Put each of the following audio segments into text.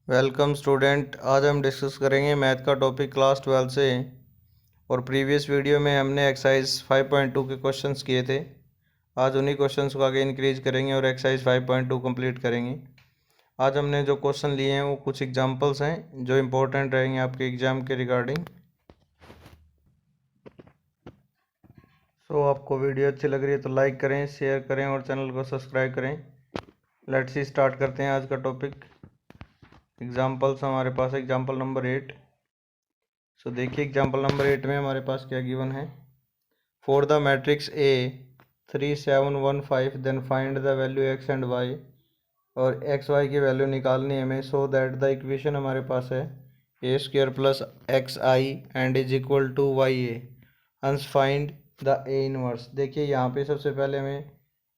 Welcome student. आज हम discuss करेंगे मैथ का टॉपिक क्लास 12 से। और प्रीवियस वीडियो में हमने एक्सरसाइज 5.2 के क्वेश्चंस किए थे। आज उन्हीं क्वेश्चंस को आगे इंक्रीज करेंगे और एक्सरसाइज 5.2 कंप्लीट करेंगे। आज हमने जो क्वेश्चन लिए हैं वो कुछ एग्जांपल्स हैं जो इम्पोर्टेंट रहेंगे आपके एग्ज़ाम के रिगार्डिंग। आपको वीडियो अच्छी लग रही है तो लाइक करें, शेयर करें और चैनल को सब्सक्राइब करें। लेट्स सी स्टार्ट करते हैं आज का टॉपिक। एग्जाम्पल्स हमारे पास एग्जाम्पल नंबर 8। देखिए एग्जाम्पल नंबर 8 में हमारे पास क्या गिवन है। For the matrix A 3 7 1 5 then find the value X and Y. और एक्स वाई की वैल्यू निकालनी है हमें। सो दैट द इक्वेशन हमारे पास है A square plus X I and is equal to Y A. Hence find the A inverse. देखिए यहाँ पे सबसे पहले हमें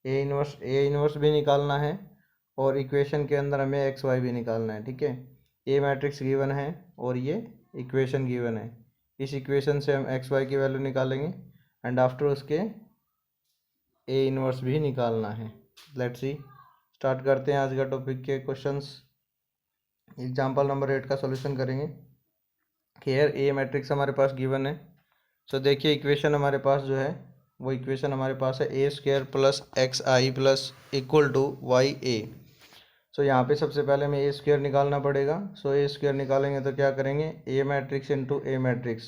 ए इनवर्स भी निकालना है और इक्वेशन के अंदर हमें एक्स वाई भी निकालना है। ठीक है, ए मैट्रिक्स गिवन है और ये इक्वेशन गिवन है। इस इक्वेशन से हम एक्स वाई की वैल्यू निकालेंगे एंड आफ्टर उसके ए इनवर्स भी निकालना है। लेट्स सी स्टार्ट करते हैं आज का टॉपिक के क्वेश्चंस। एग्जांपल नंबर 8 का सॉल्यूशन करेंगे। हियर ए मैट्रिक्स हमारे पास गिवन है। देखिए इक्वेशन हमारे पास जो है वो इक्वेशन हमारे पास है A square plus X I plus equal to Y A. यहाँ पे सबसे पहले हमें ए स्क्वायर निकालना पड़ेगा। ए स्क्वायर निकालेंगे तो क्या करेंगे, ए मैट्रिक्स इंटू ए मैट्रिक्स।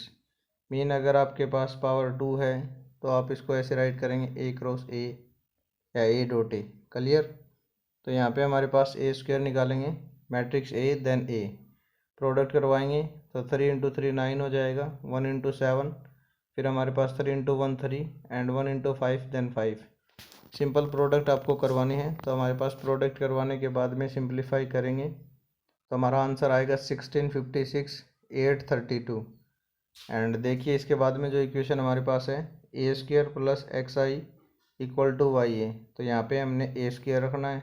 मीन अगर आपके पास पावर 2 है तो आप इसको ऐसे राइट करेंगे ए क्रॉस ए या ए डॉट ए। क्लियर। तो यहाँ पे हमारे पास ए स्क्वायर निकालेंगे, matrix A then A, product करवाएंगे तो 3 इंटू 3 9 हो जाएगा, 1 इंटू 7, फिर हमारे पास 3 into 1 3 and 1 into 5 then 5। Simple product आपको करवानी है तो हमारे पास प्रोडक्ट करवाने के बाद में सिंप्लीफाई करेंगे तो हमारा आंसर आएगा 1656 832। एंड देखिए इसके बाद में जो इक्वेशन हमारे पास है A square plus X I equal to Y A. तो यहाँ पे हमने ए स्क्वायर रखना है,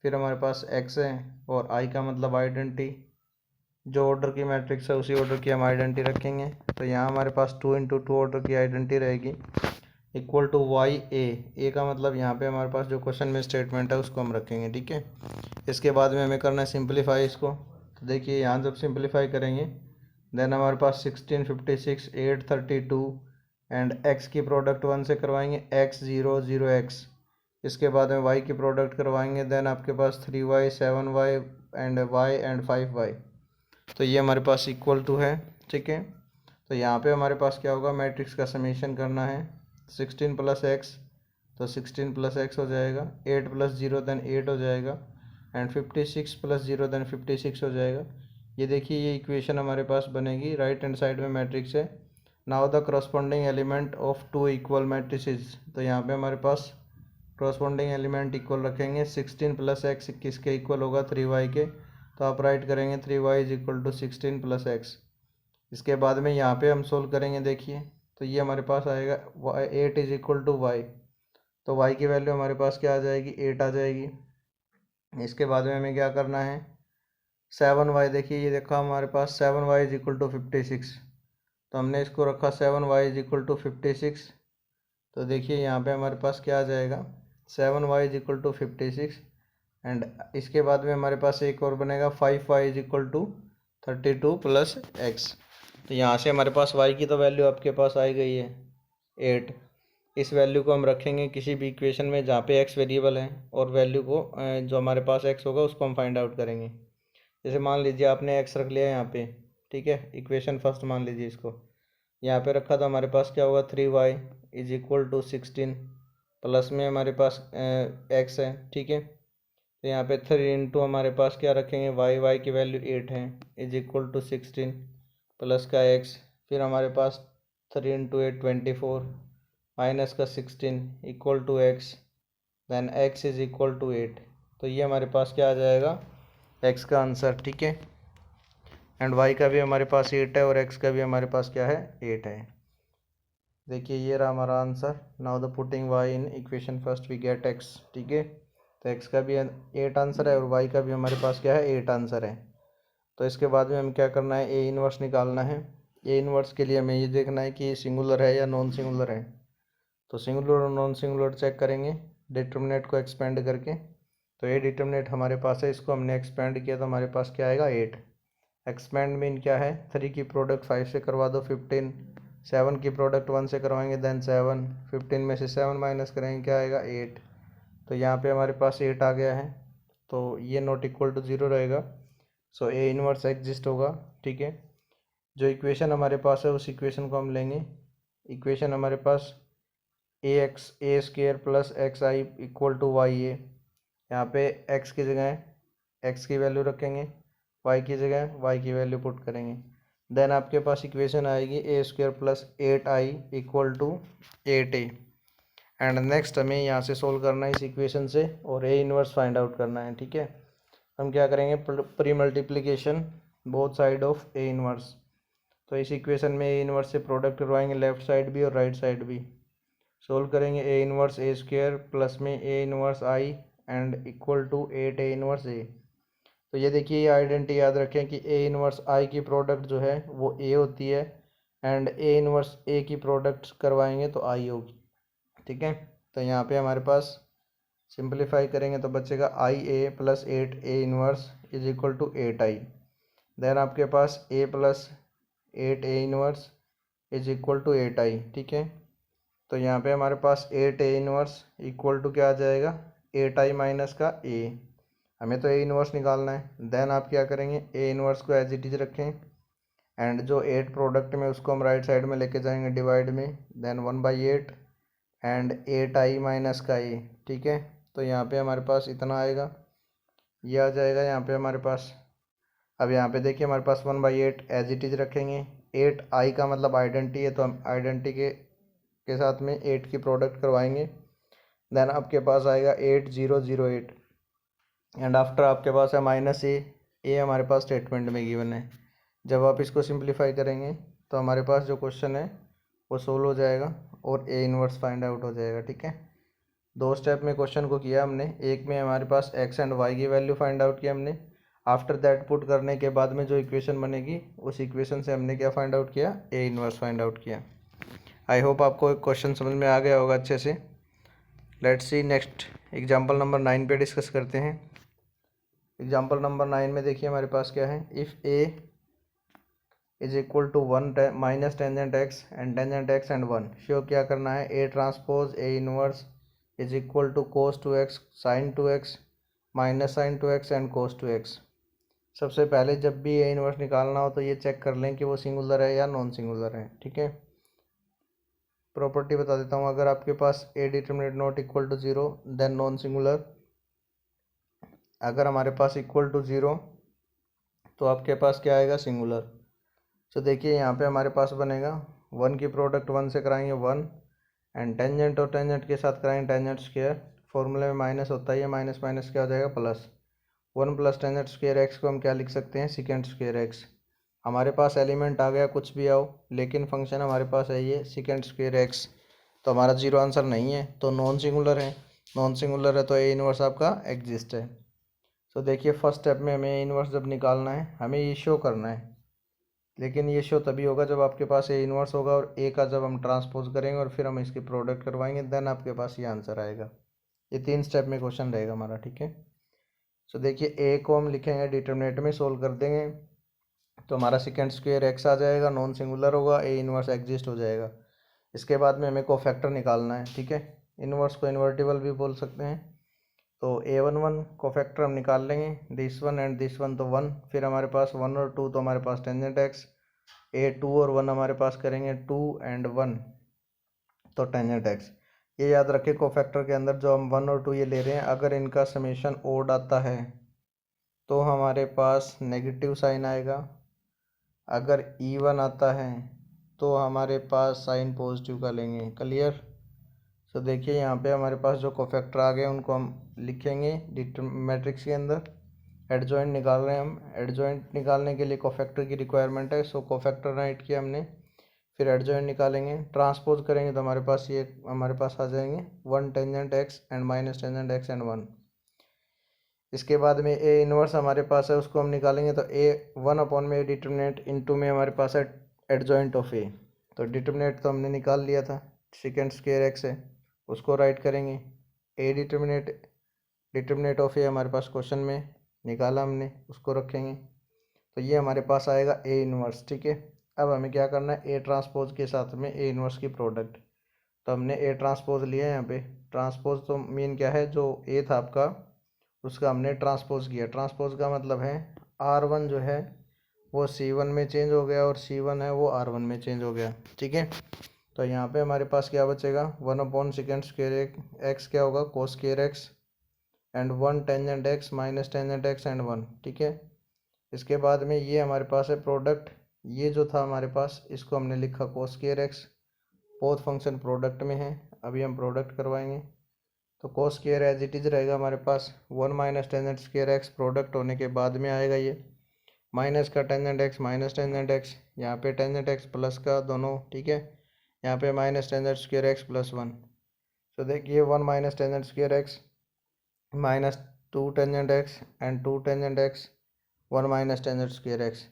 फिर हमारे पास एक्स है और आई का मतलब आइडेंटिटी। जो ऑर्डर की मैट्रिक्स है उसी ऑर्डर की हम आइडेंटिटी रखेंगे। तो यहाँ हमारे पास 2 इंटू 2 ऑर्डर की आइडेंटिटी रहेगी इक्वल टू वाई ए का मतलब यहाँ पे हमारे पास जो क्वेश्चन में स्टेटमेंट है उसको हम रखेंगे। ठीक है, इसके बाद में हमें करना है सिंप्लीफाई इसको। तो देखिए यहाँ जब सिंप्लीफाई करेंगे देन हमारे पास 1656 832 एंड एक्स की प्रोडक्ट 1 से करवाएंगे एक्स 0 0 एक्स। इसके बाद में वाई की प्रोडक्ट करवाएंगे देन आपके पास 3y 7y and y and 5y। तो ये हमारे पास इक्वल टू है। ठीक है, तो यहाँ पे हमारे पास क्या होगा, मैट्रिक्स का समीशन करना है 16 प्लस एक्स, तो 16 प्लस एक्स हो जाएगा, 8 प्लस 0 देन 8 हो जाएगा एंड 56 प्लस 0 देन 56 हो जाएगा। ये देखिए ये इक्वेशन हमारे पास बनेगी। राइट हैंड साइड में मैट्रिक्स है। Now the corresponding element of two equal matrices. तो यहाँ पे हमारे पास करस्पॉन्डिंग एलिमेंट इक्वल रखेंगे। 16 प्लस एक्स किसके इक्वल होगा, 3y के। तो आप राइट करेंगे 3y is equal to 16 plus X. इसके बाद में यहाँ पे हम सोल्व करेंगे। देखिए तो ये हमारे पास आएगा 8 इज इक्वल टू वाई। तो y की वैल्यू हमारे पास क्या आ जाएगी, 8 आ जाएगी। इसके बाद में हमें क्या करना है, 7y। देखिए ये देखा हमारे पास 7y इज इक्वल टू 56। तो हमने इसको रखा 7y इज इक्वल टू 56। तो देखिए यहाँ पे हमारे पास क्या आ जाएगा, 7y is equal to 56 and इसके बाद में हमारे पास एक और बनेगा 5y is equal to 32 plus X. तो यहाँ से हमारे पास y की तो वैल्यू आपके पास आई गई है 8। इस वैल्यू को हम रखेंगे किसी भी इक्वेशन में जहाँ पे x वेरिएबल है और वैल्यू को जो हमारे पास x होगा उसको हम फाइंड आउट करेंगे। जैसे मान लीजिए आपने x रख लिया यहाँ पे। ठीक है, इक्वेशन फर्स्ट मान लीजिए इसको यहाँ पे रखा तो हमारे पास क्या होगा, 3y is equal to 16 plus में हमारे पास x है। ठीक है, तो यहाँ पे 3 इंटू हमारे पास क्या रखेंगे, y की वैल्यू 8 है इज इक्वल टू 16 प्लस का x, फिर हमारे पास 3 इंटू 8 24 माइनस का 16 equal to x then x is equal to 8। तो ये हमारे पास क्या आ जाएगा, x का आंसर। ठीक है, एंड y का भी हमारे पास 8 है और x का भी हमारे पास क्या है, 8 है। देखिए ये रहा हमारा answer. Now the putting y in equation first we get x। ठीक है, तो x का भी 8 आंसर है और y का भी हमारे पास क्या है, 8 आंसर है। तो इसके बाद में हम क्या करना है, ए इनवर्स निकालना है। ए इनवर्स के लिए हमें ये देखना है कि सिंगुलर है या नॉन सिंगुलर है। तो सिंगुलर और नॉन सिंगुलर चेक करेंगे डिटर्मिनेंट को एक्सपेंड करके। तो ए डिटर्मिनेंट हमारे पास है, इसको हमने एक्सपेंड किया तो हमारे पास क्या आएगा 8। एक्सपेंड मीन क्या है, 3 की प्रोडक्ट 5 से करवा दो 15, 7 की प्रोडक्ट 1 से करवाएंगे देन 7, 15 में से 7 माइनस करेंगे क्या आएगा 8। तो यहाँ पे हमारे पास 8 आ गया है, तो ये नॉट इक्वल टू 0 रहेगा। सो ए इनवर्स एग्जिस्ट होगा। ठीक है, जो इक्वेशन हमारे पास है उस इक्वेशन को हम लेंगे। इक्वेशन हमारे पास A square plus X I equal to Y A. यहाँ पे एक्स की जगह एक्स की वैल्यू रखेंगे, वाई की जगह वाई की वैल्यू पुट करेंगे। देन आपके पास इक्वेशन आएगी A square plus 8i equal to 8a। And next हमें यहाँ से सोल्व करना है इस इक्वेशन से और ए इनवर्स फाइंड आउट करना है। ठीक है, हम क्या करेंगे, pre multiplication both side of A inverse. तो इस इक्वेशन में ए इनवर्स से प्रोडक्ट करवाएंगे लेफ्ट साइड भी और राइट साइड भी। सोल्व करेंगे A inverse A square plus में A inverse I and equal to 8a inverse A. तो ये देखिए, ये आइडेंटिटी याद रखें कि ए इनवर्स आई की प्रोडक्ट जो है वो ए होती है एंड ए इनवर्स ए की प्रोडक्ट करवाएंगे तो आई होगी। ठीक है, तो यहाँ पे हमारे पास सिंप्लीफाई करेंगे तो बचेगा I A plus 8a inverse is equal to 8i। Then आपके पास a plus 8a inverse is equal to 8i। ठीक है, तो यहाँ पे हमारे पास 8a इनवर्स इक्वल टू क्या आ जाएगा 8i माइनस का a। हमें तो ए इनवर्स निकालना है। देन आप क्या करेंगे, ए इनवर्स को एज इट इज रखें एंड जो 8 प्रोडक्ट में उसको हम राइट साइड में लेके जाएंगे डिवाइड में। देन 1/8 एंड 8i माइनस का ए। ठीक है, तो यहाँ पे हमारे पास इतना आएगा, ये आ जाएगा यहाँ पे हमारे पास। अब यहाँ पे देखिए हमारे पास 1/8 एज इट इज रखेंगे। 8i का मतलब आइडेंटिटी है, तो हम आइडेंटिटी के साथ में 8 की प्रोडक्ट करवाएंगे। देन आपके पास आएगा 8008 एंड आफ्टर आपके पास है माइनस ए हमारे पास स्टेटमेंट में गिवन है। जब आप इसको सिंप्लीफाई करेंगे तो हमारे पास जो क्वेश्चन है वो सोल्व हो जाएगा और ए इनवर्स फाइंड आउट हो जाएगा। ठीक है, 2 स्टेप में क्वेश्चन को किया हमने। एक में हमारे पास एक्स एंड वाई की वैल्यू फाइंड आउट किया हमने। आफ्टर दैट पुट करने के बाद में जो इक्वेशन बनेगी उस इक्वेशन से हमने क्या फाइंड आउट किया, ए इनवर्स फाइंड आउट किया। आई होप आपको क्वेश्चन समझ में आ गया होगा अच्छे से। Let's see next example number 9 पे डिस्कस करते हैं। एग्जाम्पल नंबर 9 में देखिए हमारे पास क्या है, if A is equal to 1 minus tangent x and 1 show क्या करना है, A transpose A inverse is equal to cos 2x sine 2x minus sine 2x and cos 2x। सबसे पहले जब भी ए इनवर्स निकालना हो तो ये चेक कर लें कि वो सिंगुलर है या नॉन सिंगुलर है। ठीक है, प्रॉपर्टी बता देता हूँ, अगर आपके पास A determinant not equal to 0 then non singular. अगर हमारे पास इक्वल टू 0 तो आपके पास क्या आएगा, सिंगुलर। तो देखिए यहाँ पे हमारे पास बनेगा 1 की प्रोडक्ट 1 से कराएंगे 1 एंड टेंजेंट और टेंजेंट के साथ कराएंगे टेंजेंट स्क्वायर। फॉर्मूले में माइनस होता है, माइनस माइनस क्या हो जाएगा plus. 1 plus tangent square x को हम क्या लिख सकते हैं, सेकेंड स्क्वायर एक्स। हमारे पास एलिमेंट आ गया कुछ भी आओ, लेकिन फंक्शन हमारे पास है ये सेकेंड स्क्वायर एक्स। तो हमारा 0 आंसर नहीं है, तो नॉन सिंगुलर है। नॉन सिंगुलर है तो ए इनवर्स आपका एग्जिस्ट है। तो देखिए फर्स्ट स्टेप में हमें ए इनवर्स जब निकालना है हमें ये शो करना है, लेकिन ये शो तभी होगा जब आपके पास ए इनवर्स होगा और ए का जब हम ट्रांसपोज करेंगे और फिर हम इसकी प्रोडक्ट करवाएंगे देन आपके पास ये आंसर आएगा। ये 3 स्टेप में क्वेश्चन रहेगा हमारा। ठीक है, सो देखिए ए को हम लिखेंगे डिटरमिनेंट में, सोल्व कर देंगे तो हमारा सेकेंड स्क्वायर एक्स आ जाएगा, नॉन सिंगुलर होगा, ए इनवर्स एग्जिस्ट हो जाएगा। इसके बाद में हमें कोफैक्टर निकालना है। ठीक है, इनवर्स को इन्वर्टिबल भी बोल सकते हैं। तो a11 कोफैक्टर हम निकाल लेंगे, this one and this one तो 1, फिर हमारे पास 1 और 2 तो हमारे पास टेंजेंट एक्स। a2 और 1 हमारे पास करेंगे 2 एंड 1 तो टेंजेंट एक्स। ये याद रखें कोफैक्टर के अंदर जो हम 1 और 2 ये ले रहे हैं, अगर इनका समेशन ओड आता है तो हमारे पास नेगेटिव साइन आएगा, अगर इवन आता है तो हमारे पास साइन पॉजिटिव का लेंगे। क्लियर। तो देखिए यहाँ पे हमारे पास जो कोफैक्टर आ गए उनको हम लिखेंगे मैट्रिक्स के अंदर। एडजॉइंट निकाल रहे हैं हम, एडजॉइंट निकालने के लिए कोफैक्टर की रिक्वायरमेंट है। सो कोफैक्टर राइट किया हमने, फिर एडजॉइंट निकालेंगे, ट्रांसपोज करेंगे तो हमारे पास ये हमारे पास आ जाएंगे 1 tangent x and minus tangent x and 1। इसके बाद में ए इनवर्स हमारे पास है, उसको हम निकालेंगे तो ए 1 में ए डिटरमिनेंट इनटू में हमारे पास है एडजॉइंट ऑफ ए। तो डिटरमिनेंट तो हमने निकाल लिया था, सेकेंड स्क्वायर एक्स है, उसको राइट करेंगे। ए डिटरमिनेंट डिटर्मिनेट ऑफ ए हमारे पास क्वेश्चन में निकाला हमने, उसको रखेंगे। तो ये हमारे पास आएगा ए इनवर्स, ठीक है। अब हमें क्या करना है, ए ट्रांसपोज के साथ में ए इनवर्स की प्रोडक्ट। तो हमने ए ट्रांसपोज लिया है यहाँ पे। ट्रांसपोज तो मीन क्या है, जो ए था आपका उसका हमने ट्रांसपोज किया। ट्रांसपोज का मतलब है R1 जो है वो C1 में चेंज हो गया और C1 है वो R1 में चेंज हो गया, ठीक है। तो यहाँ पे हमारे पास क्या बचेगा, 1/sec² एक्स क्या होगा, cos² x and 1 tangent x minus tangent x and 1, ठीक है। इसके बाद में ये हमारे पास है प्रोडक्ट, ये जो था हमारे पास इसको हमने लिखा cos² x, both function product में है। अभी हम प्रोडक्ट करवाएंगे। तो cos² एज इट इज़ रहेगा हमारे पास 1 माइनस टेंजेंट² एक्स, प्रोडक्ट होने के बाद में आएगा ये माइनस का tangent x minus tangent x, यहाँ पे टेंजेंट एक्स प्लस का दोनों, ठीक है। यहाँ पे माइनस टेंजेंट² एक्स प्लस 1। तो देखिए 1 minus tangent x minus 2 tangent x and 2 tangent x 1 minus tangent x.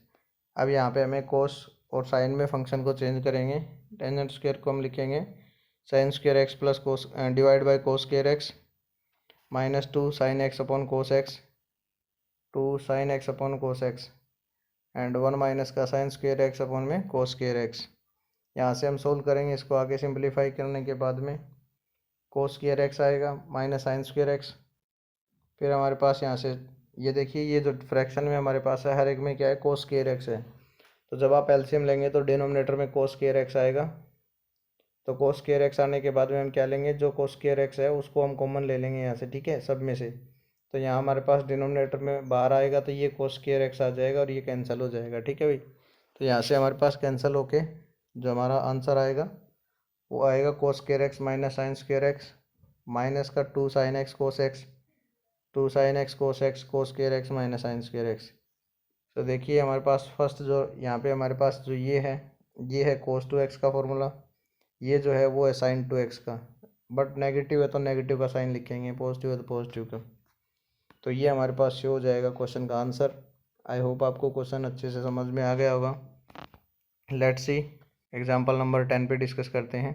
अब यहाँ पे हमें कोस और साइन में फंक्शन को चेंज करेंगे। टेंजेंट² को हम लिखेंगे sin² x plus cos divide by cos² x minus 2 sin x upon cos x, 2 sin x upon cos x and 1 minus का sin² एक्स अपॉन में cos² एक्स। यहाँ से हम सोल्व करेंगे इसको, आगे सिंप्लीफाई करने के बाद में cos² एक्स आएगा माइनस sin² एक्स। फिर हमारे पास यहाँ से ये देखिए, ये जो फ्रैक्शन में हमारे पास है हर एक में क्या है, cos² एक्स है। तो जब आप एलसीएम लेंगे तो डिनोमिनेटर में cos² एक्स आएगा। तो cos² एक्स आने के बाद में हम क्या लेंगे, जो cos² एक्स है उसको हम कॉमन ले लेंगे यहाँ से, ठीक है, सब में से। तो यहाँ हमारे पास डिनोमिनेटर में बाहर आएगा तो ये cos² एक्स आ जाएगा और ये कैंसिल हो जाएगा, ठीक है भाई। तो यहाँ से हमारे पास कैंसिल होके जो हमारा आंसर आएगा वो आएगा cos² x minus sin² x minus का 2 sin x cos x, 2 sin x cos x cos² x minus sin² x. तो देखिए हमारे पास फर्स्ट जो यहाँ पे हमारे पास जो ये है cos 2x का फॉर्मूला, ये जो है वो है sin 2x का। बट नेगेटिव है तो नेगेटिव का साइन लिखेंगे, पॉजिटिव है तो पॉजिटिव का। तो ये हमारे पास शो हो जाएगा क्वेश्चन का आंसर। आई होप आपको क्वेश्चन अच्छे से समझ में आ गया होगा। लेट्स सी एग्जाम्पल नंबर 10 पे डिस्कस करते हैं।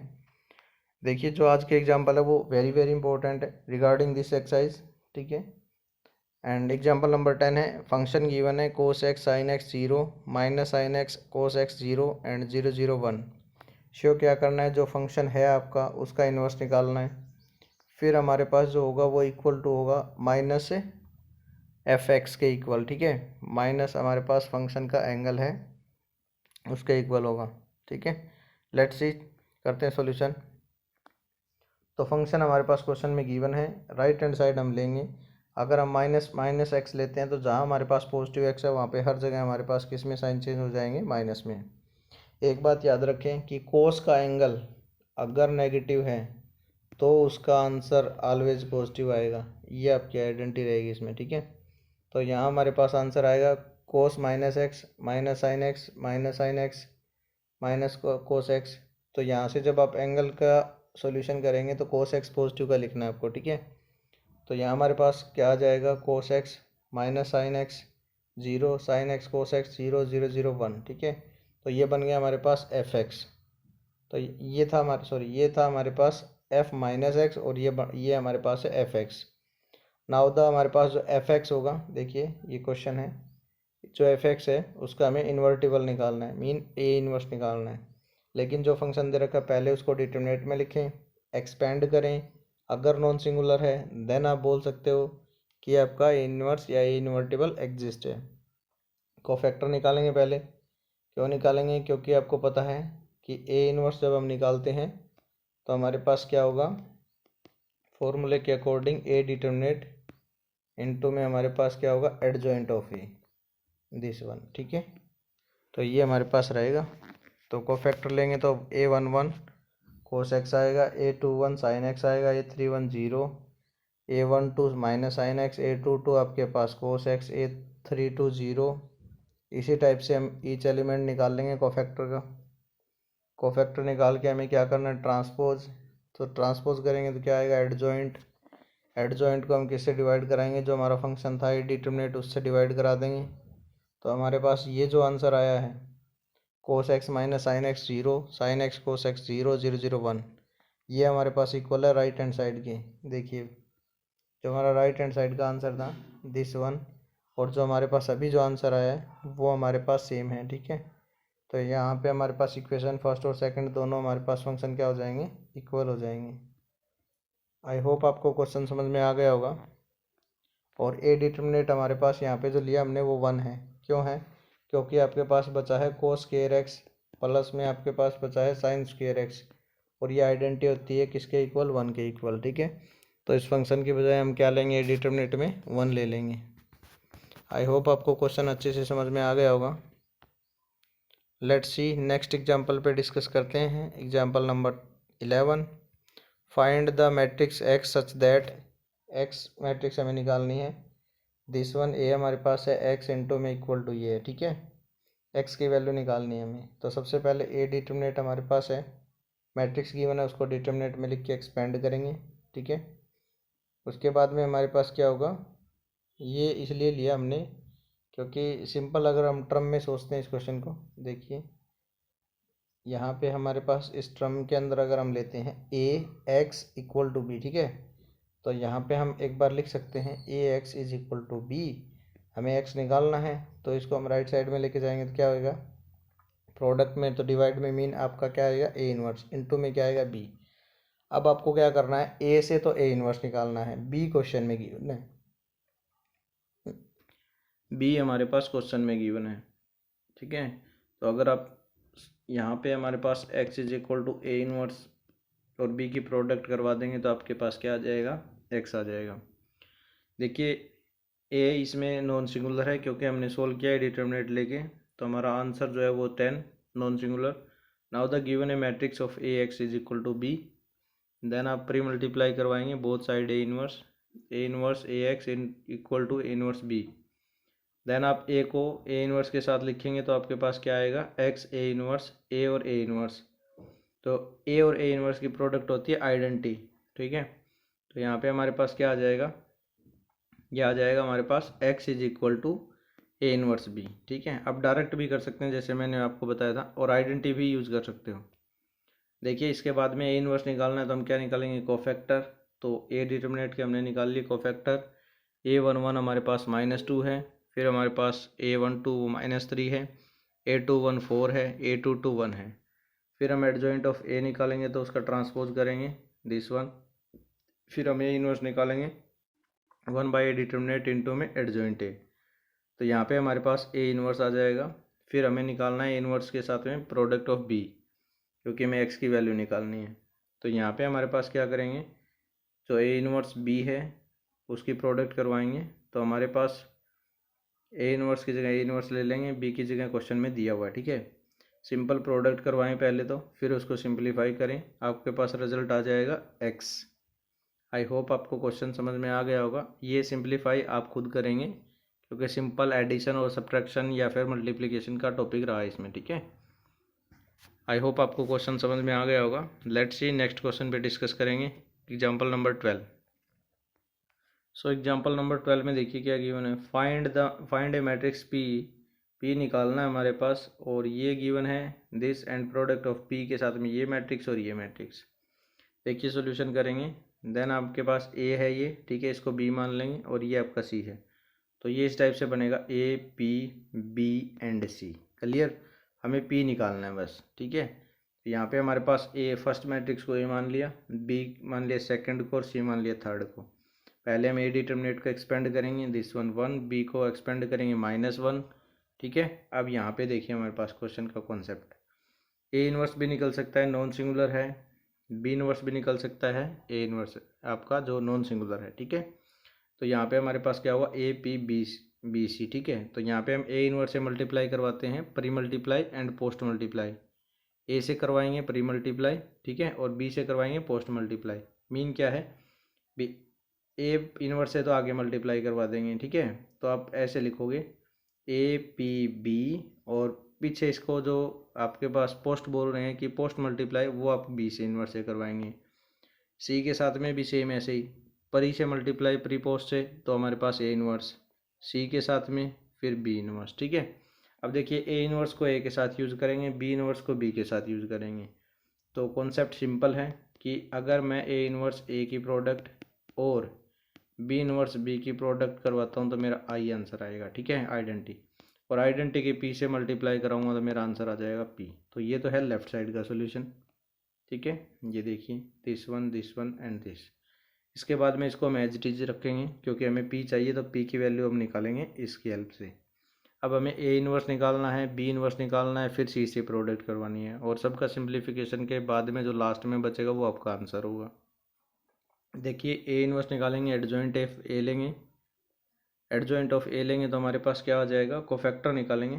देखिए जो आज के एग्जाम्पल है वो वेरी वेरी इंपॉर्टेंट है रिगार्डिंग दिस एक्सरसाइज, ठीक है। एंड एग्जाम्पल नंबर 10 है, फंक्शन गिवन है cos x sin x 0 minus sin x cos x 0 and 0 0 1। Show क्या करना है, जो फंक्शन है आपका उसका इन्वर्स निकालना है। फिर हमारे पास जो होगा वो इक्वल टू होगा माइनस एफ एक्स के इक्वल, ठीक है। माइनस हमारे पास फंक्शन का एंगल है उसके इक्वल होगा, ठीक है। लेट्स सी करते हैं सॉल्यूशन। तो फंक्शन हमारे पास क्वेश्चन में गिवन है, राइट हैंड साइड हम लेंगे। अगर हम माइनस एक्स लेते हैं तो जहाँ हमारे पास पॉजिटिव एक्स है वहाँ पे हर जगह हमारे पास किस में साइन चेंज हो जाएंगे, माइनस में। एक बात याद रखें कि कोस का एंगल अगर नेगेटिव है तो उसका आंसर ऑलवेज पॉजिटिव आएगा, ये आपकी आइडेंटिटी रहेगी इसमें, ठीक है। तो यहाँ हमारे पास आंसर आएगा कोस minus x minus sine x minus sine x minus cos x. तो यहाँ से जब आप एंगल का सॉल्यूशन करेंगे तो कोस एक्स पॉजिटिव का लिखना है आपको, ठीक है। तो यहाँ हमारे पास क्या आ जाएगा, cos x minus sine x 0 sine x cos x 0 0 0 1, ठीक है। तो ये बन गया हमारे पास एफ एक्स। तो ये था हमारे पास एफ माइनस एक्स और ये हमारे पास है एफ एक्स। नाउ द हमारे पास जो एफ एक्स होगा, देखिए ये क्वेश्चन है, जो एफ एक्स है उसका हमें इन्वर्टिबल निकालना है, मीन ए इन्वर्स निकालना है। लेकिन जो फंक्शन दे रखा है पहले उसको डिटरमिनेट में लिखें, एक्सपेंड करें। अगर नॉन सिंगुलर है देन आप बोल सकते हो कि आपका ए इन्वर्स या ए इन्वर्टिबल एग्जिस्ट है। कोफैक्टर निकालेंगे पहले। क्यों निकालेंगे, क्योंकि आपको पता है कि ए इन्वर्स जब हम निकालते हैं तो हमारे पास क्या होगा, फॉर्मूले के अकॉर्डिंग ए डिटरमिनेट इनटू में हमारे पास क्या होगा, adjoint of A this one, ठीक है। तो ये हमारे पास रहेगा। तो कोफैक्टर लेंगे तो A11 कोस एक्स आएगा, A21 साइन एक्स आएगा, A31 0, A12 minus sine x, A22 आपके पास कोस एक्स, A32 0। इसी टाइप से हम ईच एलिमेंट निकाल लेंगे कोफैक्टर का। कोफैक्टर निकाल के हमें क्या करना है, ट्रांसपोज। तो ट्रांसपोज करेंगे तो क्या आएगा, एडजॉइंट। एडजॉइंट को हम किससे डिवाइड कराएंगे, जो हमारा फंक्शन था ए डिटरमिनेट उससे डिवाइड करा देंगे। तो हमारे पास ये जो आंसर आया है cos x minus sine x 0 sine x cos x 0 0 0 1, ये हमारे पास इक्वल है राइट हैंड साइड के। देखिए जो हमारा राइट हैंड साइड का आंसर था दिस वन, और जो हमारे पास अभी जो आंसर आया है वो हमारे पास सेम है, ठीक है। तो यहाँ पे हमारे पास इक्वेशन फर्स्ट और सेकंड दोनों हमारे पास फंक्शन क्या हो जाएंगे, इक्वल हो जाएंगे। आई होप आपको क्वेश्चन समझ में आ गया होगा। और ए डिटर्मिनेट हमारे पास यहाँ पे जो लिया हमने वो 1 है। क्यों है? क्योंकि आपके पास बचा है कोस स्क्वायर एक्स प्लस में आपके पास बचा है साइन स्क्वायर एक्स, और ये आइडेंटिटी होती है किसके इक्वल, 1 के इक्वल, ठीक है। तो इस फंक्शन की बजाय हम क्या लेंगे, ए डिटर्मिनेट में 1 ले लेंगे। आई होप आपको क्वेश्चन अच्छे से समझ में आ गया होगा। लेट्स सी नेक्स्ट एग्जांपल पे डिस्कस करते हैं। Example number 11, find the matrix x such that, x matrix हमें निकालनी है। दिस वन ए हमारे पास है, एक्स इंटू में इक्वल टू ये है, ठीक है। एक्स की वैल्यू निकालनी है हमें। तो सबसे पहले ए डिटर्मिनेट हमारे पास है, मैट्रिक्स गिवन है उसको डिटर्मिनेट में लिख के एक्सपेंड करेंगे, ठीक है। उसके बाद में हमारे पास क्या होगा, ये इसलिए लिया हमने क्योंकि सिंपल अगर हम टर्म में सोचते हैं इस क्वेश्चन को, देखिए यहाँ पे हमारे पास इस टर्म के अंदर अगर हम लेते हैं A X equal to B, ठीक है। तो यहाँ पे हम एक बार लिख सकते हैं A x is equal to B. हमें एक्स निकालना है तो इसको हम राइट साइड में लेके जाएंगे तो क्या होगा, प्रोडक्ट में तो डिवाइड में मीन आपका क्या आएगा, ए इनवर्स, इनटू में क्या आएगा, बी। अब आपको क्या करना है, ए से तो ए इनवर्स निकालना है, बी क्वेश्चन में गिवन है, बी हमारे पास क्वेश्चन में गिवन है, ठीक है। तो अगर आप यहाँ पे हमारे पास x is equal to A inverse और b की प्रोडक्ट करवा देंगे तो आपके पास क्या आ जाएगा, x आ जाएगा। देखिए a इसमें नॉन सिंगुलर है क्योंकि हमने सोल्व किया है डिटर्मिनेट लेके, तो हमारा आंसर जो है वो 10 non singular. Now the given A matrix of A x is equal to B, then आप प्री मल्टीप्लाई करवाएंगे both side A inverse A X equal to A inverse B. Then आप A को A inverse के साथ लिखेंगे तो आपके पास क्या आएगा, एक्स ए इनवर्स ए और ए इनवर्स। तो ए और ए इनवर्स की प्रोडक्ट होती है आइडेंटिटी, ठीक है। तो यहाँ पे हमारे पास क्या आ जाएगा, ये आ जाएगा हमारे पास x is equal to A inverse B, ठीक है। आप डायरेक्ट भी कर सकते हैं जैसे मैंने आपको बताया था, और आइडेंटिटी भी यूज़ कर सकते हो। देखिए इसके बाद में ए इनवर्स निकालना है तो हम क्या निकालेंगे, कोफैक्टर। तो ए डिटर्मिनेट के हमने निकाल लिए कोफैक्टर। A11 हमारे पास -2 है, फिर हमारे पास A12 -3 है, A21 4 है, A22 1 है। फिर हम एडजॉइंट ऑफ ए निकालेंगे तो उसका ट्रांसपोज करेंगे दिस वन, फिर हम ए इनवर्स निकालेंगे 1/a डिटर्मिनेट इनटू में एडजॉइंट ए। तो यहाँ पे हमारे पास ए इनवर्स आ जाएगा। फिर हमें निकालना है ए इनवर्स के साथ में प्रोडक्ट ऑफ बी, क्योंकि हमें एक्स की वैल्यू निकालनी है। तो यहाँ पे हमारे पास क्या करेंगे, जो ए इनवर्स बी है उसकी प्रोडक्ट करवाएंगे तो हमारे पास ए इनवर्स की जगह ए इनवर्स ले लेंगे, बी की जगह क्वेश्चन में दिया हुआ है, ठीक है। सिंपल प्रोडक्ट करवाएं पहले तो, फिर उसको सिंपलीफाई करें, आपके पास रिजल्ट आ जाएगा एक्स। आई होप आपको क्वेश्चन समझ में आ गया होगा। ये सिंपलीफाई आप खुद करेंगे क्योंकि सिंपल एडिशन और सब्ट्रैक्शन या फिर मल्टीप्लिकेशन का टॉपिक रहा है इसमें, ठीक है। आई होप आपको क्वेश्चन समझ में आ गया होगा। लेट्स सी नेक्स्ट क्वेश्चन पे डिस्कस करेंगे। Example number 12। So example number 12 में देखिए क्या गिवन है, फाइंड ए मैट्रिक्स पी निकालना है हमारे पास, और ये गिवन है this and product of P के साथ में ये मैट्रिक्स और ये मैट्रिक्स। देखिए सॉल्यूशन करेंगे, देन आपके पास ए है ये, ठीक है, इसको बी मान लेंगे और ये आपका सी है। तो ये इस टाइप से बनेगा A P B and C. Clear, हमें पी निकालना है बस, ठीक है। यहाँ पे हमारे पास ए फर्स्ट मैट्रिक्स को ए मान लिया, बी मान लिया सेकंड को और सी मान लिया थर्ड को। पहले हम ए डिटर्मिनेट को एक्सपेंड करेंगे दिस वन 1, बी को एक्सपेंड करेंगे -1, ठीक है। अब यहाँ पे देखिए हमारे पास क्वेश्चन का कॉन्सेप्ट, ए इनवर्स भी निकल सकता है नॉन सिंगुलर है, बी इनवर्स भी निकल सकता है ए इनवर्स आपका जो नॉन सिंगुलर है, ठीक है। तो यहाँ पे हमारे पास क्या हुआ, ए पी बी सी, ठीक है। तो यहाँ पे हम ए इनवर्स से मल्टीप्लाई करवाते हैं, pre multiply and post multiply. A से करवाएंगे प्री मल्टीप्लाई, ठीक है, और बी से करवाएंगे पोस्ट मल्टीप्लाई। मीन क्या है, बी ए इनवर्स से तो आगे मल्टीप्लाई करवा देंगे, ठीक है। तो आप ऐसे लिखोगे ए पी बी, और पीछे इसको जो आपके पास पोस्ट बोल रहे हैं कि पोस्ट मल्टीप्लाई, वो आप बी से इनवर्स से करवाएंगे। सी के साथ में भी सेम ऐसे ही, परी से मल्टीप्लाई प्री पोस्ट से तो हमारे पास ए इनवर्स, सी के साथ में फिर बी इनवर्स, ठीक है। अब देखिए ए इनवर्स को ए के साथ यूज़ करेंगे, बी इनवर्स को बी के साथ यूज़ करेंगे। तो कॉन्सेप्ट सिंपल है कि अगर मैं ए इनवर्स ए की प्रोडक्ट और बी इनवर्स बी की प्रोडक्ट करवाता हूँ तो मेरा आई आंसर आएगा, ठीक है, आइडेंटिटी। और आइडेंटिटी के पी से मल्टीप्लाई कराऊंगा तो मेरा आंसर आ जाएगा पी। तो ये तो है लेफ्ट साइड का सोल्यूशन, ठीक है। ये देखिए दिस वन एंड दिस। इसके बाद में इसको हम एज इट इज रखेंगे क्योंकि हमें पी चाहिए, तो पी की वैल्यू हम निकालेंगे इसकी हेल्प से। अब हमें ए इनवर्स निकालना है, बी इनवर्स निकालना है, फिर सी से प्रोडक्ट करवानी है, और सबका सिंप्लीफिकेशन के बाद में जो लास्ट में बचेगा वो आपका आंसर होगा। देखिए ए इनवर्स निकालेंगे, एडजॉइंट ऑफ ए लेंगे, एडजॉइंट ऑफ ए लेंगे तो हमारे पास क्या आ जाएगा, कोफैक्टर निकालेंगे,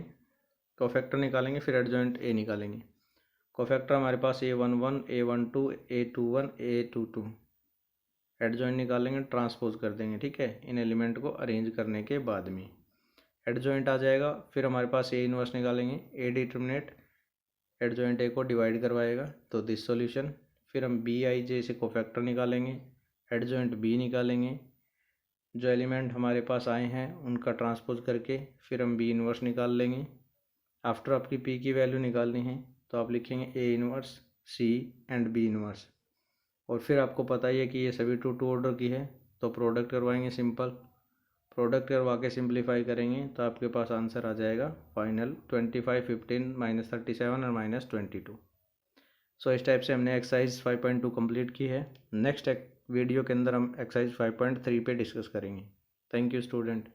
कोफैक्टर निकालेंगे फिर एडजॉइंट ए निकालेंगे। कोफैक्टर हमारे पास A11 A12 A21 A22। Adjoint निकालेंगे, ट्रांसपोज कर देंगे, ठीक है, इन एलिमेंट को अरेंज करने के बाद में एडजॉइंट आ जाएगा। फिर हमारे पास ए इनवर्स निकालेंगे, ए डिटर्मिनेट एडजॉइंट ए को डिवाइड करवाएगा तो दिस सॉल्यूशन। फिर हम बी आई जे से कोफैक्टर निकालेंगे, एडजॉइंट बी निकालेंगे, जो एलिमेंट हमारे पास आए हैं उनका ट्रांसपोज करके फिर हम बी इनवर्स निकाल लेंगे। आफ्टर आपकी पी की वैल्यू निकालनी है तो आप लिखेंगे A inverse C and B inverse, और फिर आपको पता ही है कि ये सभी टू ऑर्डर की है तो प्रोडक्ट करवाएंगे, सिंपल प्रोडक्ट करवा के सिंप्लीफाई करेंगे तो आपके पास आंसर आ जाएगा फाइनल 25 15 -37 और -22। सो इस टाइप से हमने एक्सरसाइज 5.2 कंप्लीट की है। नेक्स्ट वीडियो के अंदर हम एक्सरसाइज 5.3 पे डिस्कस करेंगे। Thank you student.